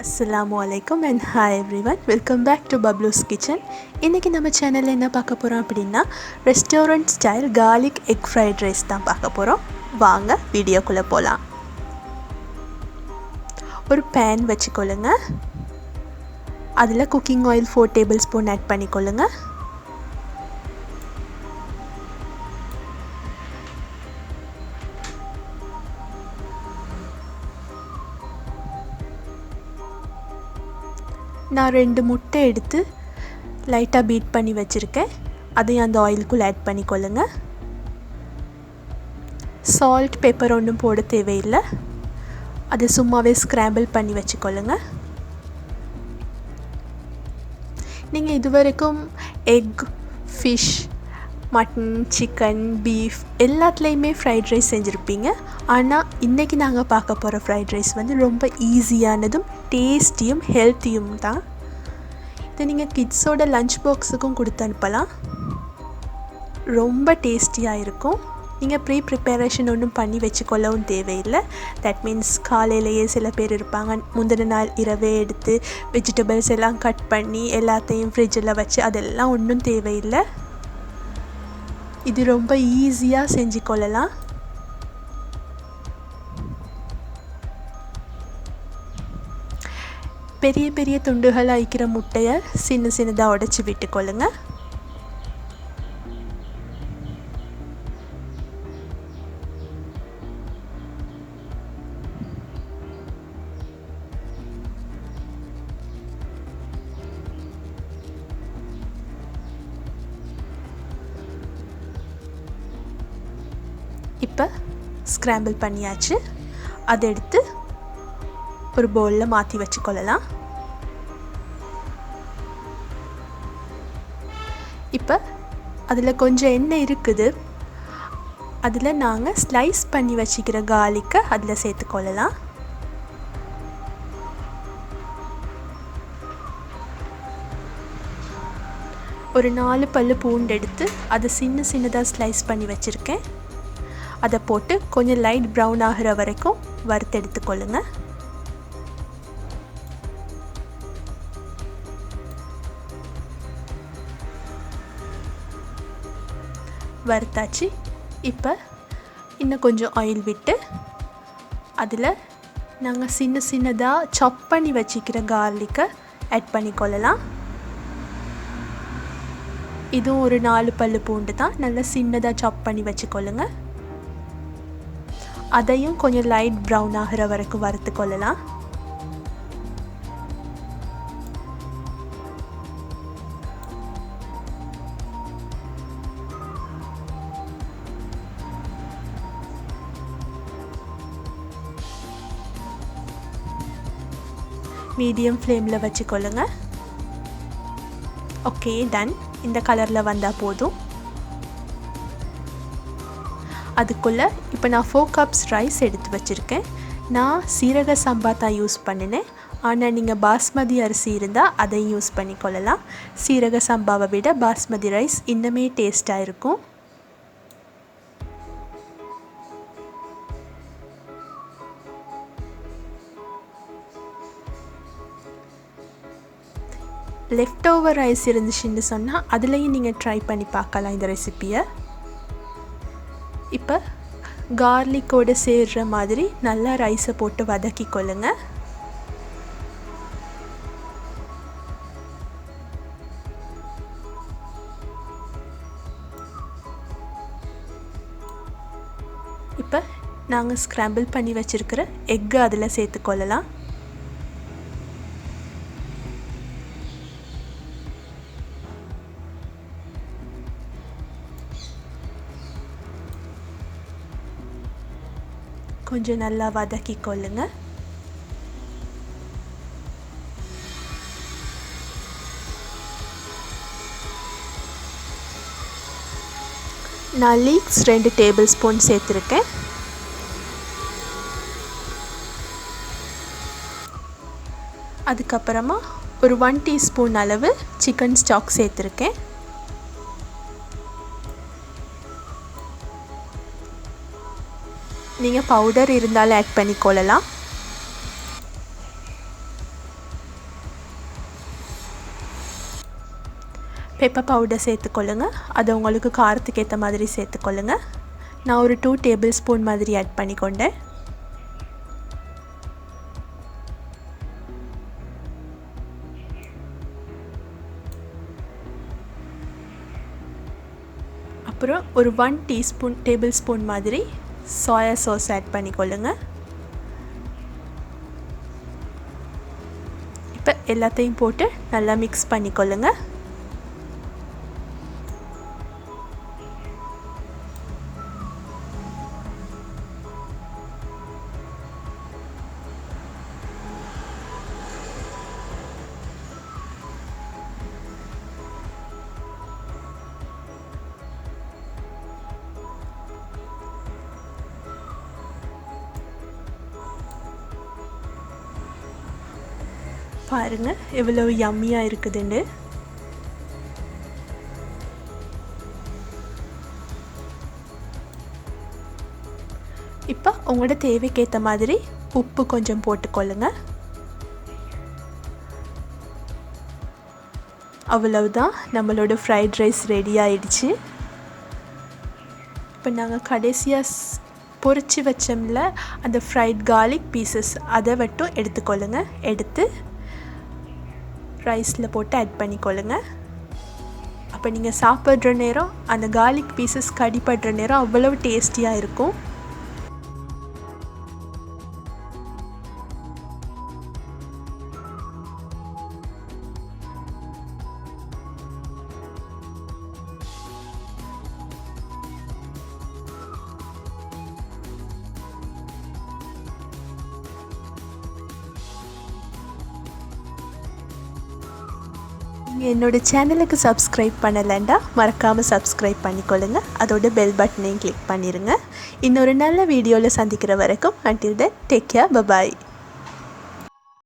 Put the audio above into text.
Assalamualaikum and hi everyone, welcome back to Bablu's Kitchen. இன்றைக்கி நம்ம சேனலில் என்ன பார்க்க போகிறோம் அப்படின்னா restaurant style garlic egg fried rice தான் பார்க்க போகிறோம். வாங்க வீடியோக்குள்ளே போகலாம். ஒரு பேன் வச்சுக்கொள்ளுங்க. அதில் cooking oil 4 tablespoon add பண்ணிக்கொள்ளுங்க. நான் 2 முட்டை எடுத்து லைட்டாக பீட் பண்ணி வச்சுருக்கேன். அதையும் அந்த ஆயிலுக்குள்ளே ஆட் பண்ணிக்கொள்ளுங்க. சால்ட் பெப்பர் ஒன்றும் போட தேவையில்லை. அதை சும்மாவே ஸ்க்ராம்பிள் பண்ணி வச்சுக்கொள்ளுங்க. நீங்கள் இதுவரைக்கும் egg, fish, mutton, chicken, beef எல்லாத்துலேயுமே ஃப்ரைட் ரைஸ் செஞ்சுருப்பீங்க. ஆனால் இன்றைக்கி நாங்கள் பார்க்க போகிற ஃப்ரைட் ரைஸ் வந்து ரொம்ப ஈஸியானதும் டேஸ்டியும் ஹெல்த்தியும் தான். இதை நீங்கள் கிட்ஸோட லஞ்ச் பாக்ஸுக்கும் கொடுத்து அனுப்பலாம். ரொம்ப டேஸ்டியாக இருக்கும். நீங்கள் ப்ரிப்பரேஷன் ஒன்றும் பண்ணி வச்சுக்கொள்ளவும் தேவையில்லை. தட் மீன்ஸ் காலையிலேயே சில பேர் இருப்பாங்க, முந்தின நாள் இரவே எடுத்து வெஜிடபிள்ஸ் எல்லாம் கட் பண்ணி எல்லாத்தையும் ஃப்ரிட்ஜில் வச்சு அதெல்லாம் ஒன்றும் தேவையில்லை. இது ரொம்ப ஈஸியாக செஞ்சு கொள்ளலாம். பெரிய பெரிய துண்டுகள் ஆயிக்கிற முட்டையை சின்ன சின்னதாக உடைச்சி விட்டுக்கொள்ளுங்க. இப்போ ஸ்க்ராம்பிள் பண்ணியாச்சு. அதை எடுத்து ஒரு பவுலில் மாற்றி வச்சுக்கொள்ளலாம். இப்போ அதில் கொஞ்சம் எண்ணெய் இருக்குது. அதில் நாங்கள் ஸ்லைஸ் பண்ணி வச்சுக்கிற garlic-ஐ அதில் சேர்த்துக்கொள்ளலாம். ஒரு 4 பல்லு பூண்டு எடுத்து அதை சின்ன சின்னதாக ஸ்லைஸ் பண்ணி வச்சுருக்கேன். அதை போட்டு கொஞ்சம் லைட் ப்ரௌன் ஆகிற வரைக்கும் வறுத்து எடுத்துக்கொள்ளுங்க. வறுத்தாச்சு. இப்போ இன்னும் கொஞ்சம் ஆயில் விட்டு அதில் நாங்கள் சின்ன சின்னதாக சாப் பண்ணி வச்சுக்கிற garlic-ஐ ஆட் பண்ணிக்கொள்ளலாம். இதுவும் ஒரு 4 பல்லு பூண்டு தான், நல்லா சின்னதாக சாப் பண்ணி வச்சுக்கொள்ளுங்க. அதையும் கொஞ்சம் லைட் ப்ரௌன் ஆகிற வரைக்கும் வறுத்து கொள்ளலாம். மீடியம் ஃப்ளேமில் வச்சுக்கொள்ளுங்க. Okay, done. இந்த கலரில் வந்தால் போதும். அதுக்குள்ளே இப்போ நான் 4 கப்ஸ் ரைஸ் எடுத்து வச்சுருக்கேன். நான் சீரக சம்பா தான் யூஸ் பண்ணினேன். ஆனால் நீங்கள் பாஸ்மதி அரிசி இருந்தால் அதை யூஸ் பண்ணிக்கொள்ளலாம். சீரக சம்பாவை விட பாஸ்மதி ரைஸ் இன்னுமே டேஸ்ட்டாக இருக்கும். லெஃப்ட் ஓவர் ரைஸ் இருந்துச்சுன்னு சொன்னால் அதுலேயும் நீங்கள் ட்ரை பண்ணி பார்க்கலாம் இந்த ரெசிப்பியை. இப்போ garlic-ஓடு சேர்கிற மாதிரி நல்லா ரைஸை போட்டு வதக்கி கொள்ளுங்க. இப்போ நாங்கள் ஸ்க்ராம்பிள் பண்ணி வச்சுருக்கிற எக்கை அதில் சேர்த்துக்கொள்ளலாம். கொஞ்சம் நல்லா வதக்கி கொள்ளுங்க. நான் லீக்ஸ் 2 டேபிள் ஸ்பூன் சேர்த்துருக்கேன். அதுக்கப்புறமா ஒரு 1 டீஸ்பூன் அளவு சிக்கன் ஸ்டாக் சேர்த்துருக்கேன். நீங்கள் பவுடர் இருந்தாலும் ஆட் பண்ணிக்கொள்ளலாம். பெப்பர் பவுடர் சேர்த்துக்கொள்ளுங்க. அது உங்களுக்கு காரத்துக்கு ஏற்ற மாதிரி சேர்த்துக்கொள்ளுங்க. நான் ஒரு 2 டேபிள் ஸ்பூன் மாதிரி ஆட் பண்ணிக்கொண்டேன். அப்புறம் ஒரு 1 டேபிள் ஸ்பூன் மாதிரி சோயா சாஸ் ஆட் பண்ணிக்கொள்ளுங்க. இப்போ எல்லாத்தையும் போட்டு நல்லா மிக்ஸ் பண்ணிக்கொள்ளுங்க. பாருங்கள் எவ்வளவு யம்மியாக இருக்குதுன்னு. இப்போ உங்களோட தேவைக்கேற்ற மாதிரி உப்பு கொஞ்சம் போட்டுக்கொள்ளுங்க. அவ்வளவுதான், நம்மளோட ஃப்ரைட் ரைஸ் ரெடி ஆயிடுச்சு. இப்போ நாங்கள் கடைசியாக பொரிச்சு வச்சோம்ல அந்த ஃப்ரைட் கார்லிக் பீசஸ் அதை மட்டும் எடுத்துக்கொள்ளுங்க. எடுத்து ரைஸில் போட்டு ஆட் பண்ணிக்கொள்ளுங்க. அப்போ நீங்கள் சாப்பிட்ற நேரம் அந்த கார்லிக் பீசஸ் கடிப்படுற நேரம் அவ்வளவு டேஸ்டியாக இருக்கும். என்னோட சேனலுக்கு சப்ஸ்கிரைப் பண்ணலைண்டா மறக்காமல் சப்ஸ்கிரைப் பண்ணிக்கொள்ளுங்க. அதோட பெல் பட்டனையும் கிளிக் பண்ணிடுங்க. இன்னொரு நல்ல வீடியோவில் சந்திக்கிற வரைக்கும் until then take care, bye bye.